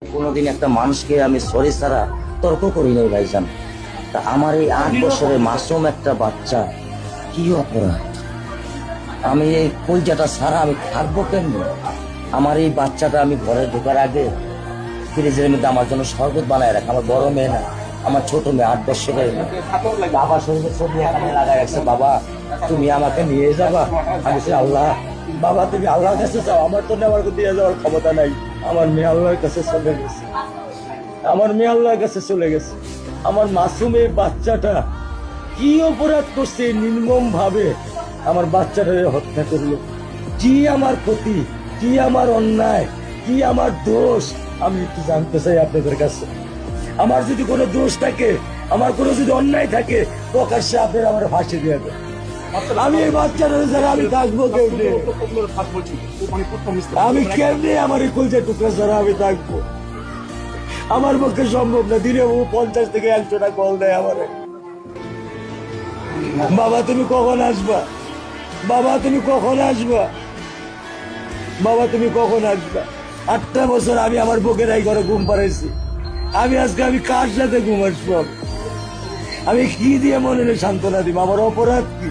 কোনোদিন একটা মানুষকে আমি সরি ছাড়া তর্ক করি নাই ভাইজান। তা আমার এই 8 বছরের মাসুম একটা বাচ্চা কি অপরাধ? আমি এই কলজাটা ছাড়া আমি থাকবো কেমনি? আমার এই বাচ্চাটা আমি ঘরে ঢোকার আগে ফ্রিজের মধ্যে আমার জন্য শরবত বানায় রাখে। আমার বড় মেয়ে না, আমার ছোট মেয়ে 8 বছরের। বাবা শরীরের ছবি এখানে লাগাই রাখছে, বাবা তুমি আমাকে নিয়ে যাবা। আমি বলছি, আল্লাহ বাবা তুমি আল্লাহর কাছে যাও, আমার তো নেওয়ার দিয়ে যাওয়ার ক্ষমতা নাই। আমার মেয়ে আল্লাহর কাছে চলে গেছে, আমার মেয়ে আল্লাহর কাছে চলে গেছে। আমার মাসুম এই বাচ্চাটা কি অপরাধ করছে নির্মম ভাবে আমার বাচ্চাটাকে হত্যা করলো? কি আমার ক্ষতি, কি আমার অন্যায়, কি আমার দোষ? আমি একটু জানতে চাই আপনাদের কাছে। আমার যদি কোনো দোষ থাকে, আমার কোনো যদি অন্যায় থাকে, প্রকাশ্যে আপনারা আমার ফাঁসি দিয়ে দেন। আমি এই বাচ্চাটা ছাড়া আমি থাকবো কেমনে? আমি কেমনে আমার এই কলজা টুকরা ছাড়া আমি থাকবো? আমার পক্ষে সম্ভব না। দিনে ও 50 থেকে 100টা কল দেয় আমারে। বাবা তুমি কখন আসবা? বাবা তুমি কখন আসবা? বাবা তুমি কখন আসবা? 8টা বছর আমি আমার বুকের এই ঘরে ঘুম পাড়াইছি। আমি আজকে আমি কার সাথে ঘুম আসবো? আমি কি দিয়ে মনে সান্ত্বনা দিব? আমার অপরাধ কি?